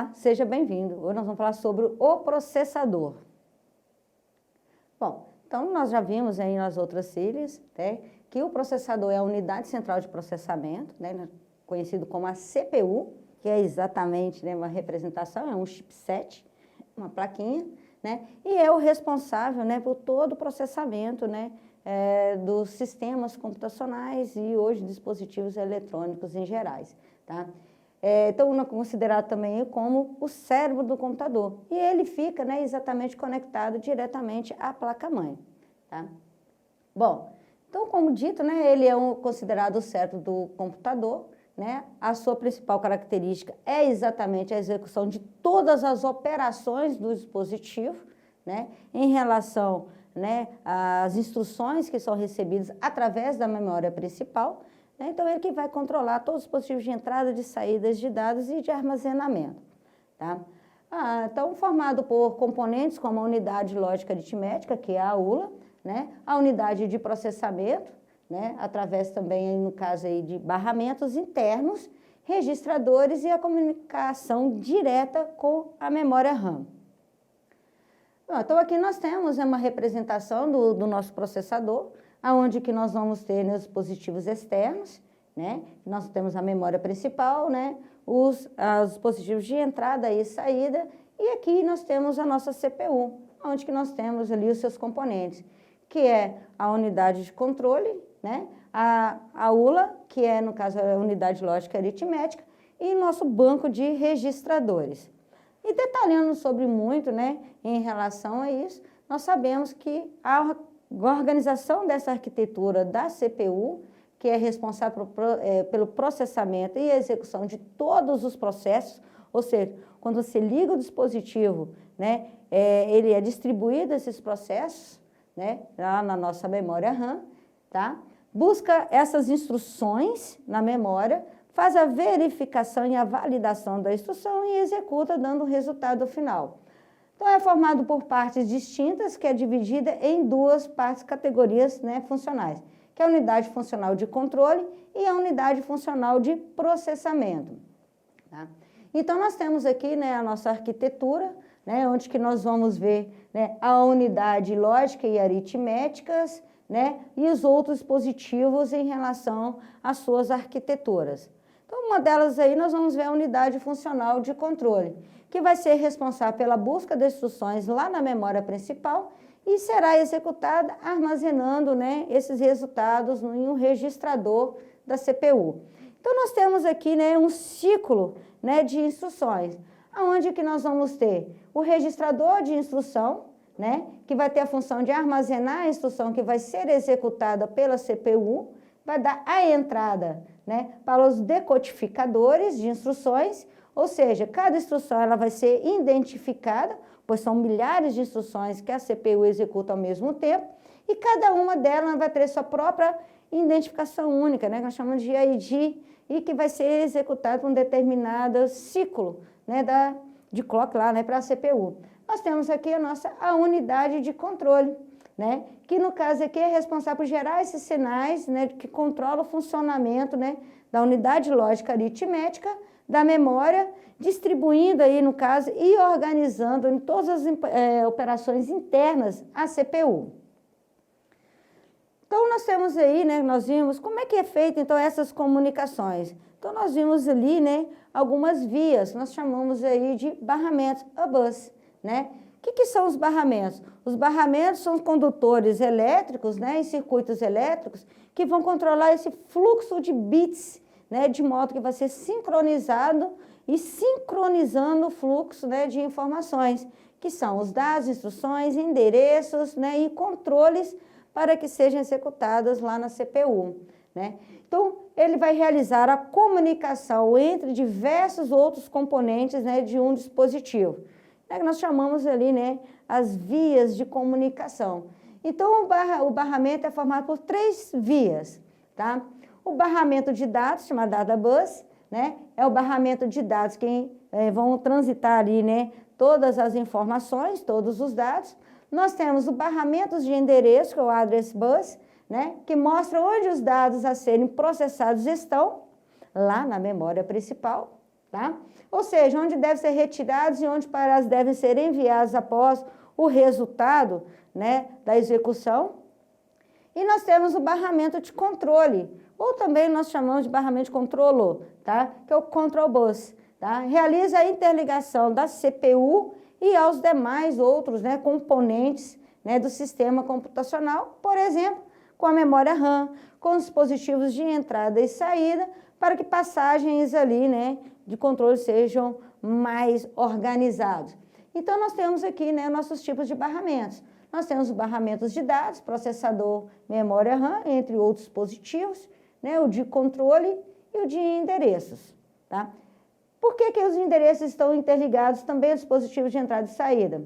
Olá, seja bem-vindo. Hoje nós vamos falar sobre o processador. Bom, então nós já vimos aí nas outras séries, né, que o processador é a unidade central de processamento, né, conhecido como a CPU, que é exatamente, né, uma representação, é um chipset, uma plaquinha, né, e é o responsável, né, por todo o processamento, né, dos sistemas computacionais e hoje dispositivos eletrônicos em gerais, tá? Então, é considerado também como o cérebro do computador. E ele fica, né, exatamente conectado diretamente à placa-mãe. Tá? Bom, então, como dito, né, ele é considerado o cérebro do computador. Né? A sua principal característica é exatamente a execução de todas as operações do dispositivo, né, em relação, né, às instruções que são recebidas através da memória principal. Então, ele que vai controlar todos os dispositivos de entrada, de saídas de dados e de armazenamento. Tá? Então, formado por componentes como a unidade lógica aritmética, que é a ULA, né? A unidade de processamento, né? Através também, no caso aí, de barramentos internos, registradores e a comunicação direta com a memória RAM. Então, aqui nós temos uma representação do nosso processador, aonde que nós vamos ter, né, os dispositivos externos, né? Nós temos a memória principal, né? Os dispositivos de entrada e saída, e aqui nós temos a nossa CPU, onde que nós temos ali os seus componentes, que é a unidade de controle, né? A ULA, que é, no caso, a unidade lógica aritmética, e nosso banco de registradores. E detalhando sobre muito, né, em relação a isso, nós sabemos que a organização dessa arquitetura da CPU, que é responsável pelo processamento e execução de todos os processos, ou seja, quando você liga o dispositivo, né, ele é distribuído esses processos, né, lá na nossa memória RAM, tá? Busca essas instruções na memória, faz a verificação e a validação da instrução e executa, dando o resultado final. Então, é formado por partes distintas, que é dividida em duas partes, categorias, né, funcionais, que é a unidade funcional de controle e a unidade funcional de processamento. Tá? Então, nós temos aqui, né, a nossa arquitetura, né, onde que nós vamos ver, né, a unidade lógica e aritméticas, né, e os outros dispositivos em relação às suas arquiteturas. Então, uma delas aí nós vamos ver a unidade funcional de controle, que vai ser responsável pela busca de instruções lá na memória principal e será executada armazenando, né, esses resultados em um registrador da CPU. Então, nós temos aqui, né, um ciclo, né, de instruções, onde que nós vamos ter o registrador de instrução, né, que vai ter a função de armazenar a instrução que vai ser executada pela CPU, vai dar a entrada, né, para os decodificadores de instruções, ou seja, cada instrução ela vai ser identificada, pois são milhares de instruções que a CPU executa ao mesmo tempo, e cada uma delas vai ter sua própria identificação única, né, que nós chamamos de ID, e que vai ser executada por um determinado ciclo, né, de clock lá, né, para a CPU. Nós temos aqui a unidade de controle, né, que no caso aqui é responsável por gerar esses sinais, né, que controla o funcionamento, né, da unidade lógica aritmética, da memória, distribuindo aí, no caso, e organizando em todas as operações internas a CPU. Então, nós temos aí, né, nós vimos como é que é feito, então, essas comunicações. Então, nós vimos ali, né, algumas vias, nós chamamos aí de barramentos, a bus, né? O que são os barramentos? Os barramentos são condutores elétricos, né, em circuitos elétricos, que vão controlar esse fluxo de bits, né, de modo que vai ser sincronizado e sincronizando o fluxo, né, de informações, que são os dados, instruções, endereços, né, e controles para que sejam executados lá na CPU. Né? Então, ele vai realizar a comunicação entre diversos outros componentes, né, de um dispositivo. Que nós chamamos ali, né, as vias de comunicação. Então, o barramento é formado por 3 vias, tá? O barramento de dados, chamado Data Bus, né, é o barramento de dados que vão transitar ali, né, todas as informações, todos os dados. Nós temos o barramento de endereço, que é o Address Bus, né, que mostra onde os dados a serem processados estão, lá na memória principal, tá? Ou seja, onde devem ser retirados e onde para elas devem ser enviados após o resultado, né, da execução. E nós temos o barramento de controle, ou também nós chamamos de barramento de controlo, tá? Que é o control bus, tá? Realiza a interligação da CPU e aos demais outros, né, componentes, né, do sistema computacional, por exemplo, com a memória RAM, com os dispositivos de entrada e saída, para que passagens ali, né, de controle sejam mais organizados. Então, nós temos aqui, né, nossos tipos de barramentos. Nós temos os barramentos de dados, processador, memória RAM, entre outros dispositivos, né, o de controle e o de endereços, tá? Por que os endereços estão interligados também aos dispositivos de entrada e saída?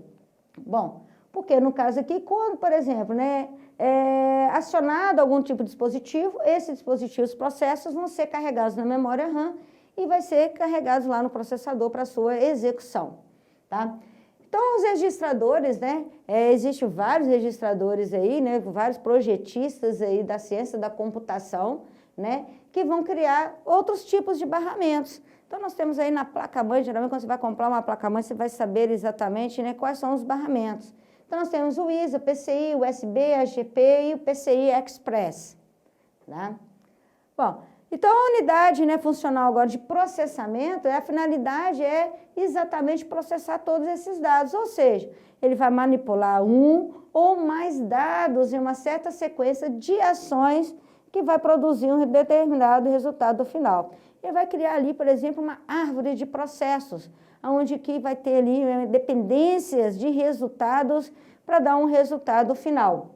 Bom, porque no caso aqui, quando, por exemplo, né, é acionado algum tipo de dispositivo, esses dispositivos, processos, vão ser carregados na memória RAM e vai ser carregados lá no processador para sua execução, tá? Então, os registradores, né, existem vários registradores aí, né, vários projetistas aí da ciência da computação, né, que vão criar outros tipos de barramentos. Então, nós temos aí na placa-mãe, geralmente quando você vai comprar uma placa-mãe, você vai saber exatamente, né, quais são os barramentos. Então, nós temos o ISA, o PCI, o USB, a GP e o PCI Express, tá? Bom, então a unidade, né, funcional agora de processamento, a finalidade é exatamente processar todos esses dados, ou seja, ele vai manipular um ou mais dados em uma certa sequência de ações que vai produzir um determinado resultado final. Ele vai criar ali, por exemplo, uma árvore de processos, onde que vai ter ali, né, dependências de resultados para dar um resultado final.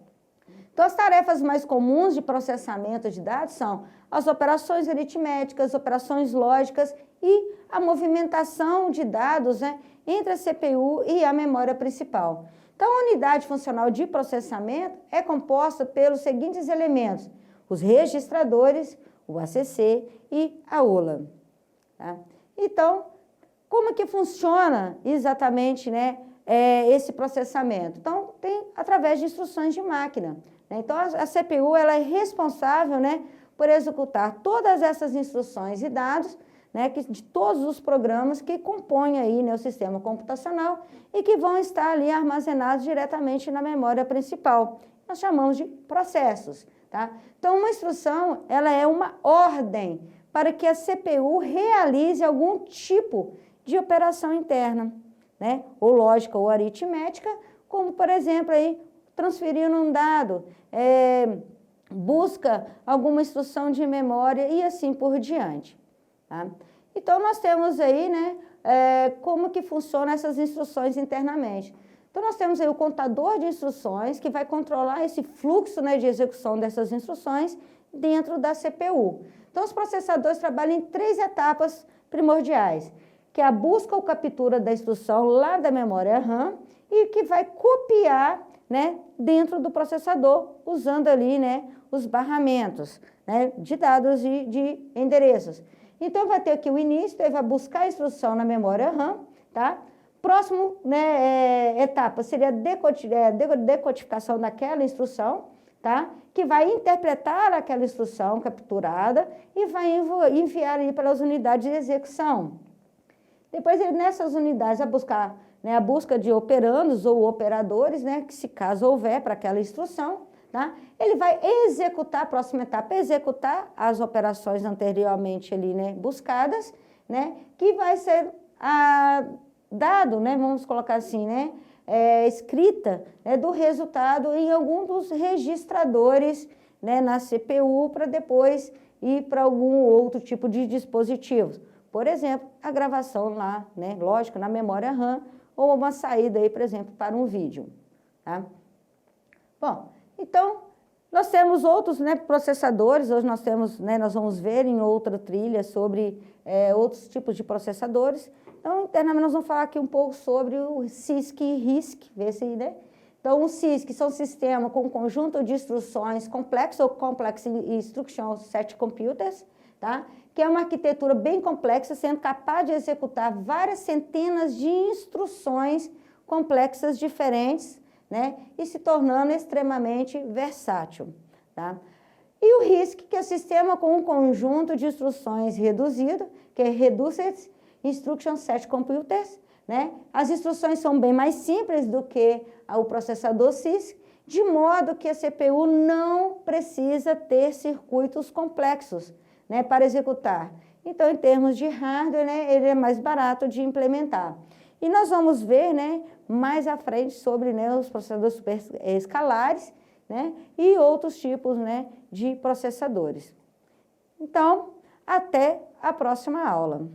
Então, as tarefas mais comuns de processamento de dados são as operações aritméticas, operações lógicas e a movimentação de dados, né, entre a CPU e a memória principal. Então, a unidade funcional de processamento é composta pelos seguintes elementos: os registradores, o ACC e a ULA. Tá? Então, como que funciona exatamente, né, esse processamento? Então, tem através de instruções de máquina. Né? Então, a CPU ela é responsável, né, por executar todas essas instruções e dados, né, de todos os programas que compõem aí, né, o sistema computacional e que vão estar ali armazenados diretamente na memória principal. Nós chamamos de processos. Tá? Então, uma instrução ela é uma ordem para que a CPU realize algum tipo de operação interna, né? Ou lógica ou aritmética, como, por exemplo, aí, transferir um dado, busca alguma instrução de memória e assim por diante. Tá? Então, nós temos aí, né, como que funcionam essas instruções internamente. Então, nós temos aí o contador de instruções que vai controlar esse fluxo, né, de execução dessas instruções dentro da CPU. Então, os processadores trabalham em 3 etapas primordiais, que é a busca ou captura da instrução lá da memória RAM e que vai copiar, né, dentro do processador, usando ali, né, os barramentos, né, de dados e de endereços. Então, vai ter aqui o início, ele vai buscar a instrução na memória RAM, tá? Próximo, né, etapa seria a decodificação daquela instrução, tá? Que vai interpretar aquela instrução capturada e vai enviar ali para as unidades de execução. Depois, nessas unidades, vai buscar, né, a busca de operandos ou operadores, né, que se caso houver para aquela instrução, tá? Ele vai executar, a próxima etapa, executar as operações anteriormente ali, né, buscadas, né, que vai ser dado, né, vamos colocar assim, né, escrita, né, do resultado em algum dos registradores, né, na CPU para depois ir para algum outro tipo de dispositivos. Por exemplo, a gravação lá, né, lógico, na memória RAM ou uma saída aí, por exemplo, para um vídeo. Tá? Bom, então, nós temos outros, né, processadores, hoje nós temos, né, nós vamos ver em outra trilha sobre outros tipos de processadores. Então, internamente, nós vamos falar aqui um pouco sobre o CISC e RISC, vê se aí, né? Então, o CISC são sistemas com um conjunto de instruções complexo ou Complex Instruction Set Computers, tá? Que é uma arquitetura bem complexa, sendo capaz de executar várias centenas de instruções complexas diferentes, né? E se tornando extremamente versátil, tá? E o RISC, que é o sistema com um conjunto de instruções reduzido, que é Reduced, Instruction Set Computers, né? As instruções são bem mais simples do que o processador CISC, de modo que a CPU não precisa ter circuitos complexos, né, para executar. Então, em termos de hardware, né, ele é mais barato de implementar. E nós vamos ver, né, mais à frente sobre, né, os processadores super escalares, né, e outros tipos, né, de processadores. Então, até a próxima aula.